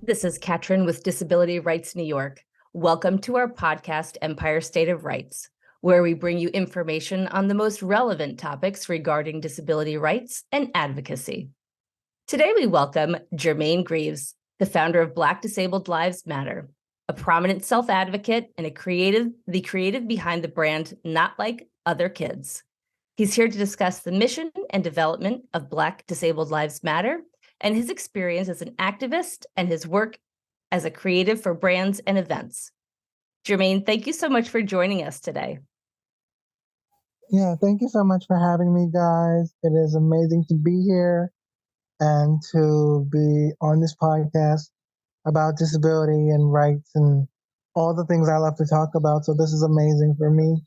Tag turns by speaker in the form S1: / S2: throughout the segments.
S1: This is Katrin with Disability Rights New York. Welcome to our podcast, Empire State of Rights, where we bring you information on the most relevant topics regarding disability rights and advocacy. Today, we welcome Jermaine Greaves, the founder of Black Disabled Lives Matter, a prominent self-advocate and the creative behind the brand Not Like Other Kids. He's here to discuss the mission and development of Black Disabled Lives Matter and his experience as an activist and his work as a creative for brands and events. Jermaine, thank you so much for joining us today.
S2: Yeah, thank you so much for having me, guys. It is amazing to be here and to be on this podcast about disability and rights and all the things I love to talk about. So this is amazing for me.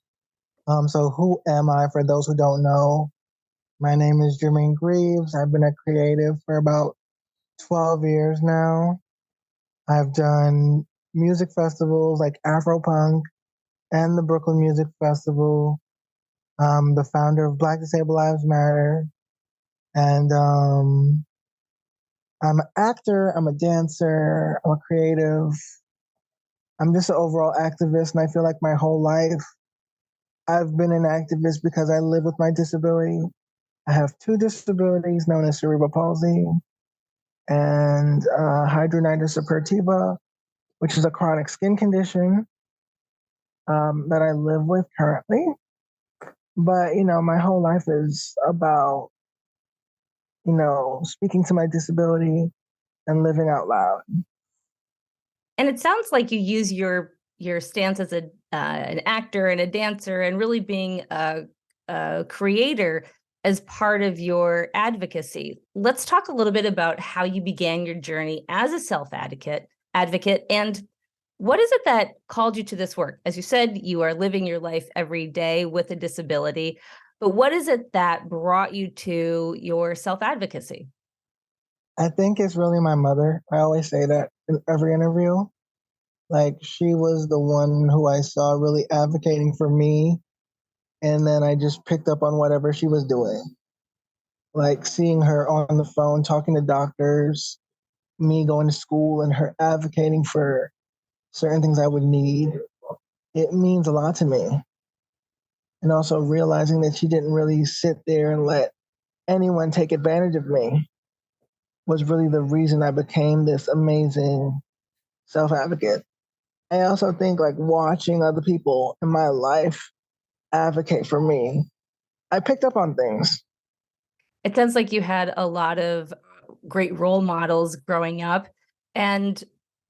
S2: So who am I for those who don't know? My name is Jermaine Greaves. I've been a creative for about 12 years now. I've done music festivals like Afropunk and the Brooklyn Music Festival. I'm the founder of Black Disabled Lives Matter. And I'm an actor, I'm a dancer, I'm a creative. I'm just an overall activist, and I feel like my whole life I've been an activist because I live with my disability. I have two disabilities known as cerebral palsy and hidradenitis suppurativa, which is a chronic skin condition that I live with currently. But, my whole life is about, speaking to my disability and living out loud.
S1: And it sounds like you use your stance as an actor and a dancer and really being a creator as part of your advocacy. Let's talk a little bit about how you began your journey as a self-advocate, and what is it that called you to this work? As you said, you are living your life every day with a disability, but what is it that brought you to your self-advocacy?
S2: I think it's really my mother. I always say that in every interview. Like, she was the one who I saw really advocating for me. And then I just picked up on whatever she was doing. Like, seeing her on the phone, talking to doctors, me going to school, and her advocating for certain things I would need. It means a lot to me. And also realizing that she didn't really sit there and let anyone take advantage of me was really the reason I became this amazing self-advocate. I also think, like, watching other people in my life advocate for me, I picked up on things.
S1: It sounds like you had a lot of great role models growing up, and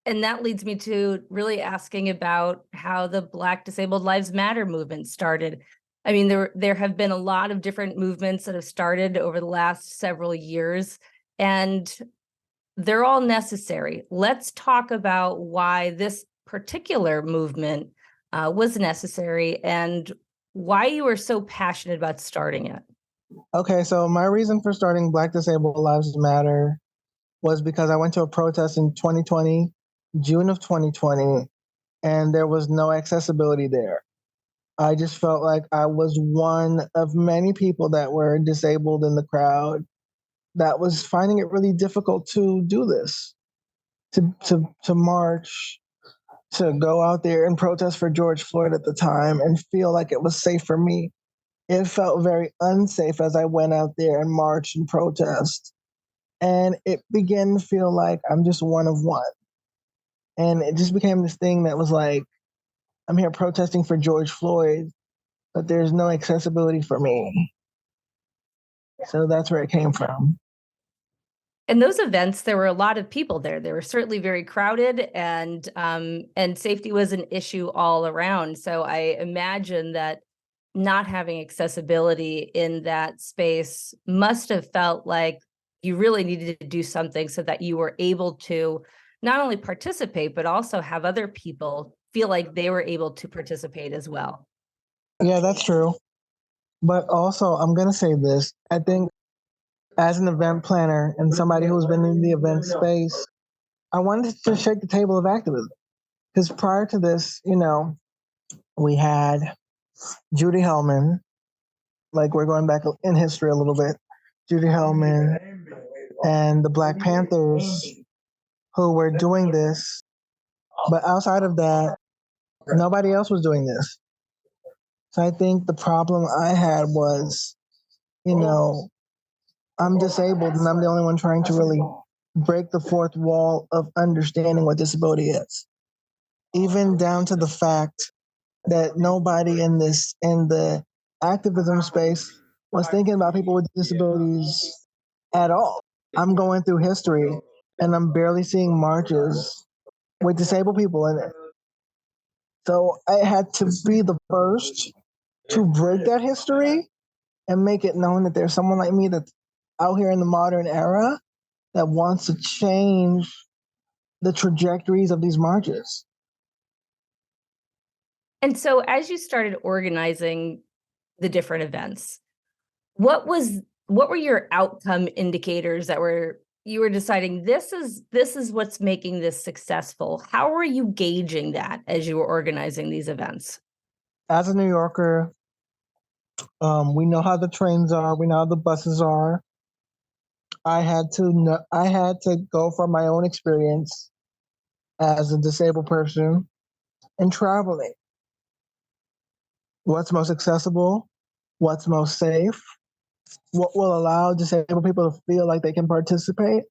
S1: that leads me to really asking about how the Black Disabled Lives Matter movement started. I mean, there have been a lot of different movements that have started over the last several years, and they're all necessary. Let's talk about why this particular movement was necessary and why you were so passionate about starting it.
S2: Okay, so my reason for starting Black Disabled Lives Matter was because I went to a protest in 2020, June of 2020, and there was no accessibility there. I just felt like I was one of many people that were disabled in the crowd that was finding it really difficult to do this, to march, to go out there and protest for George Floyd at the time and feel like it was safe for me. It felt very unsafe as I went out there and marched and protest. And it began to feel like I'm just one of one. And it just became this thing that was like, I'm here protesting for George Floyd, but there's no accessibility for me. So that's where it came from.
S1: In those events, there were a lot of people there. They were certainly very crowded, and safety was an issue all around. So I imagine that not having accessibility in that space must have felt like you really needed to do something so that you were able to not only participate, but also have other people feel like they were able to participate as well.
S2: Yeah, that's true. But also, I'm going to say this. I think as an event planner and somebody who's been in the event space, I wanted to shake the table of activism. Because prior to this, we had Judy Hellman, like, we're going back in history a little bit, Judy Hellman and the Black Panthers, who were doing this. But outside of that, nobody else was doing this. So I think the problem I had was, you know, I'm disabled and I'm the only one trying to really break the fourth wall of understanding what disability is. Even down to the fact that nobody in the activism space was thinking about people with disabilities at all. I'm going through history and I'm barely seeing marches with disabled people in it. So I had to be the first to break that history and make it known that there's someone like me that's out here in the modern era that wants to change the trajectories of these marches.
S1: And so as you started organizing the different events, what were your outcome indicators that you were deciding this is what's making this successful? How were you gauging that as you were organizing these events?
S2: As a New Yorker, we know how the trains are, we know how the buses are. I had to go from my own experience as a disabled person and traveling. What's most accessible? What's most safe? What will allow disabled people to feel like they can participate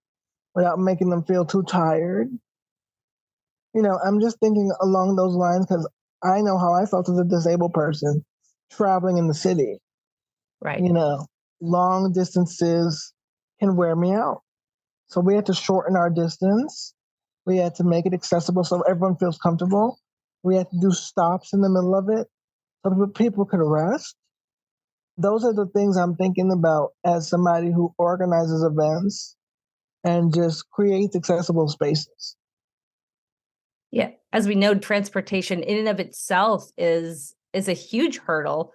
S2: without making them feel too tired? I'm just thinking along those lines because I know how I felt as a disabled person traveling in the city.
S1: Right.
S2: Long distances can wear me out. So we had to shorten our distance. We had to make it accessible so everyone feels comfortable. We had to do stops in the middle of it so people could rest. Those are the things I'm thinking about as somebody who organizes events and just creates accessible spaces.
S1: Yeah, as we know, transportation in and of itself is a huge hurdle,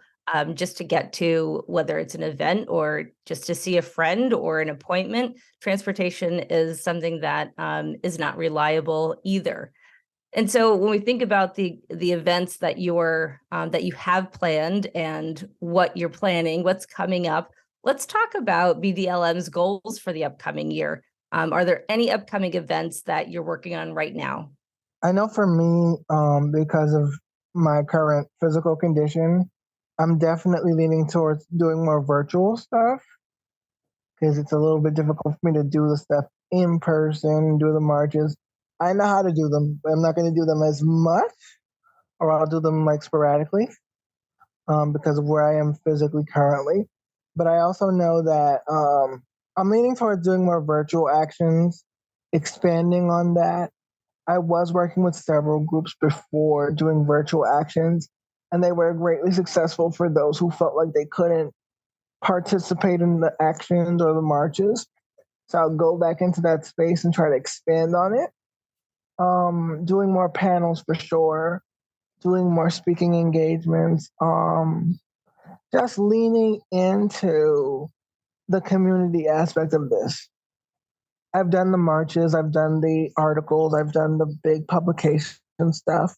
S1: just to get to whether it's an event or just to see a friend or an appointment. Transportation is something that is not reliable either. And so when we think about the events that you have planned and what you're planning, what's coming up, let's talk about BDLM's goals for the upcoming year. Are there any upcoming events that you're working on right now?
S2: I know for me, because of my current physical condition, I'm definitely leaning towards doing more virtual stuff because it's a little bit difficult for me to do the stuff in person, do the marches. I know how to do them, but I'm not going to do them as much, or I'll do them like sporadically because of where I am physically currently. But I also know that I'm leaning towards doing more virtual actions, expanding on that. I was working with several groups before doing virtual actions, and they were greatly successful for those who felt like they couldn't participate in the actions or the marches. So I'll go back into that space and try to expand on it. Doing more panels for sure, doing more speaking engagements, just leaning into the community aspect of this. I've done the marches, I've done the articles, I've done the big publication stuff.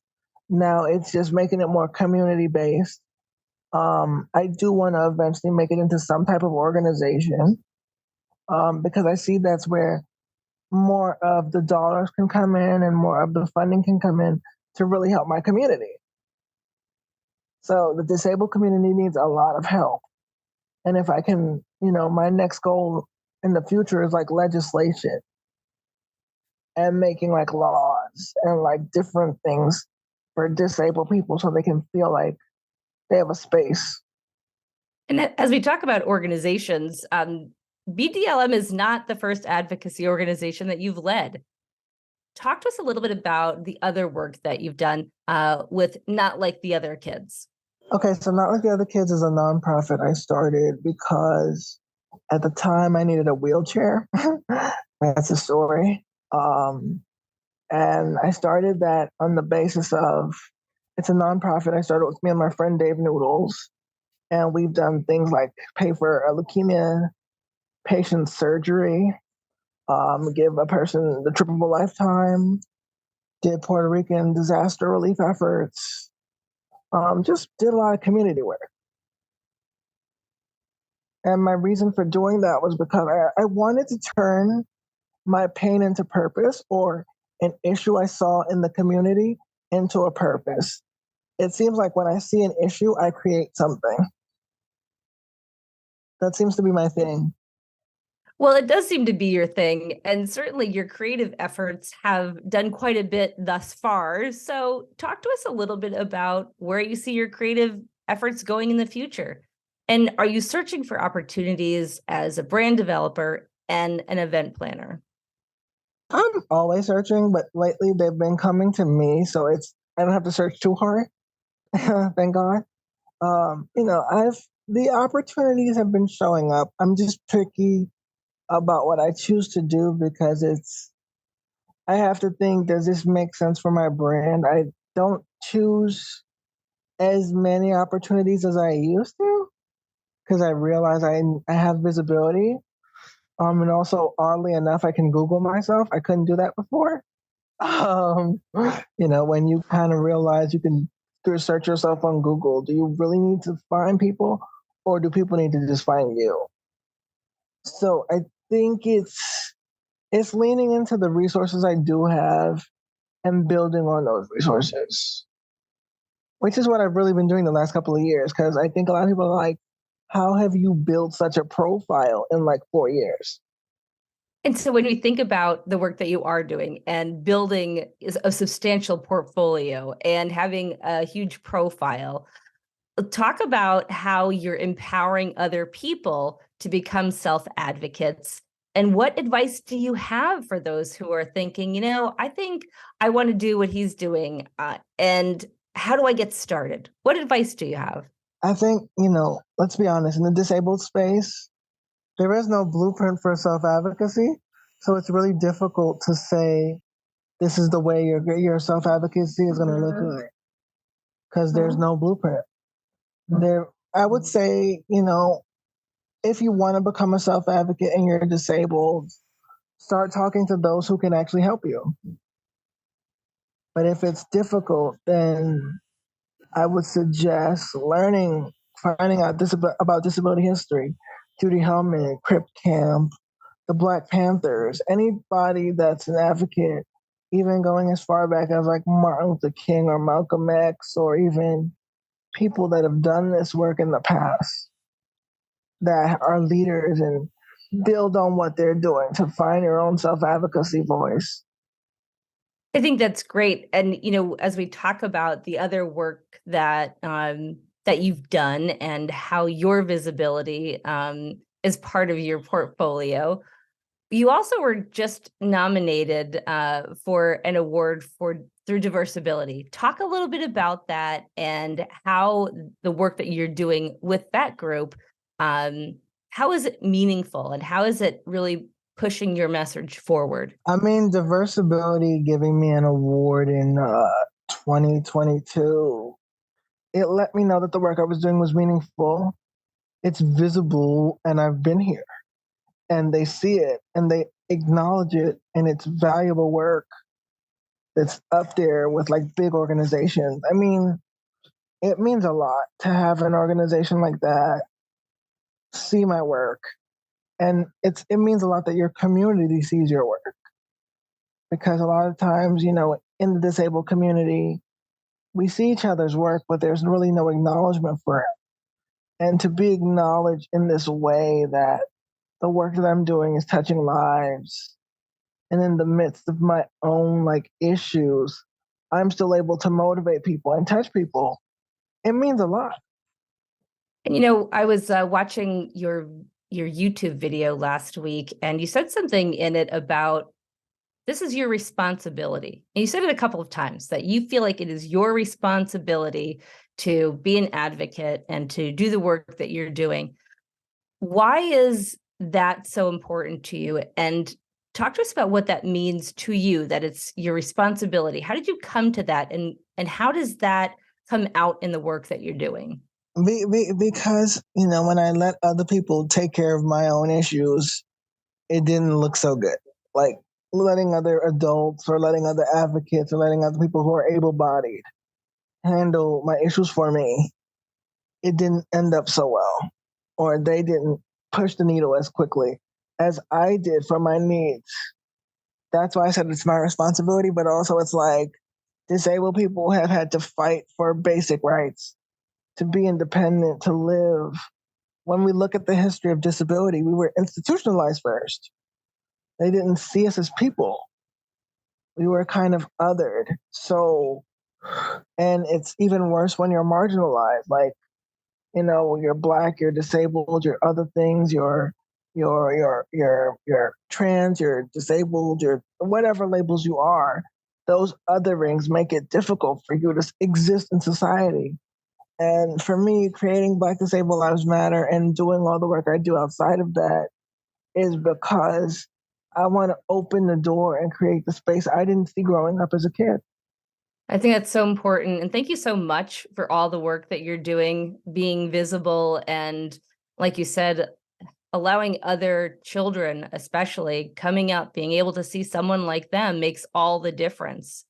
S2: Now it's just making it more community based. I do want to eventually make it into some type of organization because I see that's where more of the dollars can come in and more of the funding can come in to really help my community. So the disabled community needs a lot of help. And if I can, my next goal in the future is like legislation and making like laws and like different things for disabled people so they can feel like they have a space.
S1: And as we talk about organizations, BDLM is not the first advocacy organization that you've led. Talk to us a little bit about the other work that you've done with Not Like the Other Kids.
S2: Okay, so Not Like the Other Kids is a nonprofit I started because at the time I needed a wheelchair. That's a story. And I started that on the basis of it's a nonprofit. I started with me and my friend Dave Noodles. And we've done things like pay for a leukemia patient surgery, give a person the trip of a lifetime, did Puerto Rican disaster relief efforts, just did a lot of community work. And my reason for doing that was because I wanted to turn my pain into purpose or an issue I saw in the community into a purpose. It seems like when I see an issue, I create something. That seems to be my thing.
S1: Well, it does seem to be your thing, and certainly your creative efforts have done quite a bit thus far. So, talk to us a little bit about where you see your creative efforts going in the future. And are you searching for opportunities as a brand developer and an event planner?
S2: I'm always searching, but lately they've been coming to me, so it's I don't have to search too hard. Thank God. I've the opportunities have been showing up. I'm just picky about what I choose to do because I have to think, does this make sense for my brand? I don't choose as many opportunities as I used to because I realize I have visibility. And also, oddly enough, I can Google myself. I couldn't do that before. Um, when you kind of realize you can search yourself on Google, do you really need to find people or do people need to just find you? So I think it's leaning into the resources I do have and building on those resources, which is what I've really been doing the last couple of years. Because I think a lot of people are like, how have you built such a profile in like 4 years?
S1: And so, when you think about the work that you are doing and building a substantial portfolio and having a huge profile, talk about how you're empowering other people to become self advocates. And what advice do you have for those who are thinking, I think I want to do what he's doing? And how do I get started? What advice do you have?
S2: I think, let's be honest, in the disabled space, there is no blueprint for self advocacy. So it's really difficult to say this is the way your self advocacy is going to look like because there's no blueprint. I would say, if you want to become a self advocate and you're disabled, start talking to those who can actually help you. But if it's difficult, then I would suggest finding out about disability history, Judy Hellman, Crip Camp, the Black Panthers, anybody that's an advocate, even going as far back as like Martin Luther King or Malcolm X, or even people that have done this work in the past that are leaders and build on what they're doing to find your own self advocacy voice.
S1: I think that's great. And, as we talk about the other work that you've done and how your visibility is part of your portfolio, you also were just nominated for an award through Diversability. Talk a little bit about that and how the work that you're doing with that group, how is it meaningful and how is it really pushing your message forward?
S2: I mean, Diversability giving me an award in 2022, it let me know that the work I was doing was meaningful. It's visible, and I've been here, and they see it, and they acknowledge it, and it's valuable work that's up there with like big organizations. I mean, it means a lot to have an organization like that see my work, and it means a lot that your community sees your work because a lot of times, in the disabled community, we see each other's work, but there's really no acknowledgement for it. And to be acknowledged in this way that the work that I'm doing is touching lives, and in the midst of my own like issues, I'm still able to motivate people and touch people. It means a lot.
S1: And I was watching your YouTube video last week, and you said something in it about this is your responsibility. And you said it a couple of times that you feel like it is your responsibility to be an advocate and to do the work that you're doing. Why is that so important to you? And talk to us about what that means to you, that it's your responsibility. How did you come to that? And how does that come out in the work that you're doing?
S2: Because, when I let other people take care of my own issues, it didn't look so good. Like letting other adults or letting other advocates or letting other people who are able bodied handle my issues for me, it didn't end up so well. Or they didn't push the needle as quickly as I did for my needs. that's why I said it's my responsibility, but also it's like disabled people have had to fight for basic rights, to be independent, to live. When we look at the history of disability, we were institutionalized first. They didn't see us as people. We were kind of othered. So, and it's even worse when you're marginalized. Like, when you're black, you're disabled, you're other things, you're trans, you're disabled, you're whatever labels you are. Those otherings make it difficult for you to exist in society. And for me, creating Black Disabled Lives Matter and doing all the work I do outside of that is because I want to open the door and create the space I didn't see growing up as a kid.
S1: I think that's so important. And thank you so much for all the work that you're doing, being visible, and like you said, allowing other children, especially coming up, being able to see someone like them makes all the difference.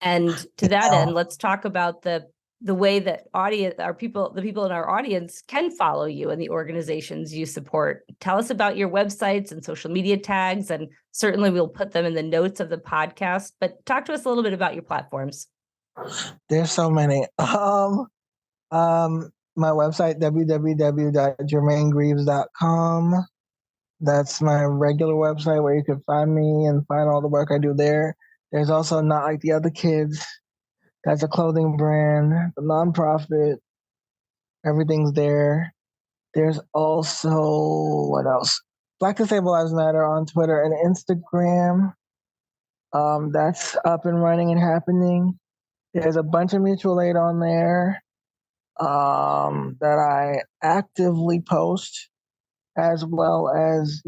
S1: And to that end, let's talk about the way that the people in our audience can follow you and the organizations you support. Tell us about your websites and social media tags, and certainly we'll put them in the notes of the podcast, but talk to us a little bit about your platforms.
S2: There's so many. My website, www.jermainegreaves.com. That's my regular website where you can find me and find all the work I do there. There's also Not Like the Other Kids. That's a clothing brand, a nonprofit. Everything's there. There's also, what else? Black Disabled Lives Matter on Twitter and Instagram. That's up and running and happening. There's a bunch of mutual aid on there that I actively post, as well as,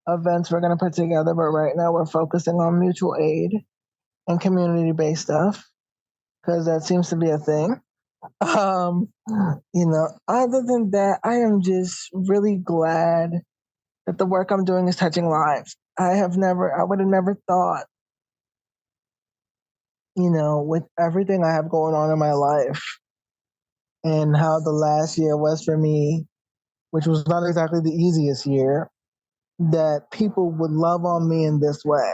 S2: events we're going to put together. But right now we're focusing on mutual aid and community-based stuff because that seems to be a thing. Other than that, I am just really glad that the work I'm doing is touching lives. I would have never thought, with everything I have going on in my life and how the last year was for me, which was not exactly the easiest year, that people would love on me in this way.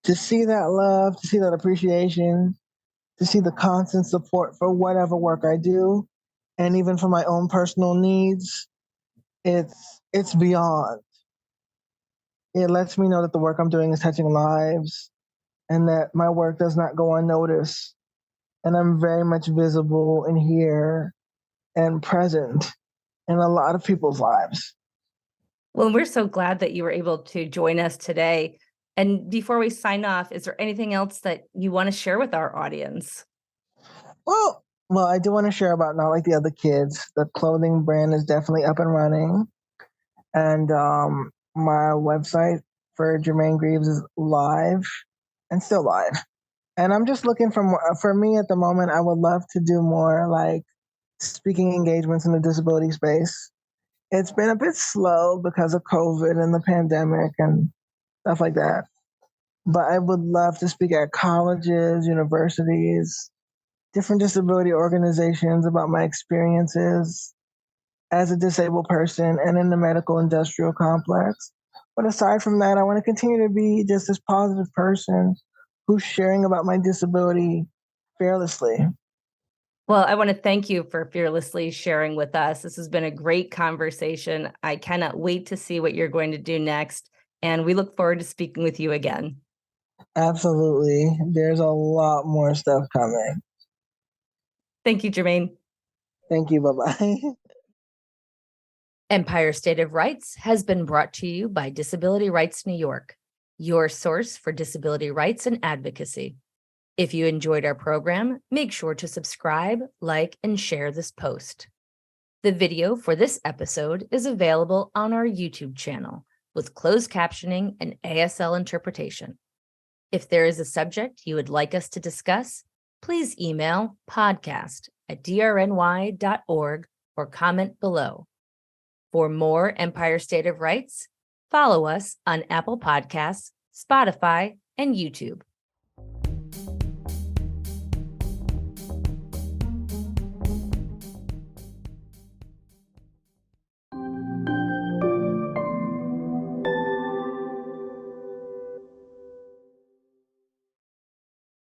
S2: To see that love, to see that appreciation, to see the constant support for whatever work I do, and even for my own personal needs, it's beyond. It lets me know that the work I'm doing is touching lives and that my work does not go unnoticed. And I'm very much visible and here and present in a lot of people's lives.
S1: Well, we're so glad that you were able to join us today. And before we sign off, is there anything else that you want to share with our audience?
S2: Well, I do want to share about Not Like the Other Kids. The clothing brand is definitely up and running. And my website for Jermaine Greaves is live and still live. And I'm just looking for me at the moment, I would love to do more like speaking engagements in the disability space. It's been a bit slow because of COVID and the pandemic and stuff like that. But I would love to speak at colleges, universities, different disability organizations about my experiences as a disabled person and in the medical industrial complex. But aside from that, I want to continue to be just this positive person who's sharing about my disability fearlessly.
S1: Well, I want to thank you for fearlessly sharing with us. This has been a great conversation. I cannot wait to see what you're going to do next. And we look forward to speaking with you again.
S2: Absolutely. There's a lot more stuff coming.
S1: Thank you, Jermaine.
S2: Thank you. Bye-bye.
S1: Empire State of Rights has been brought to you by Disability Rights New York, your source for disability rights and advocacy. If you enjoyed our program, make sure to subscribe, like, and share this post. The video for this episode is available on our YouTube channel with closed captioning and ASL interpretation. If there is a subject you would like us to discuss, please email podcast@drny.org or comment below. For more Empire State of Rights, follow us on Apple Podcasts, Spotify, and YouTube.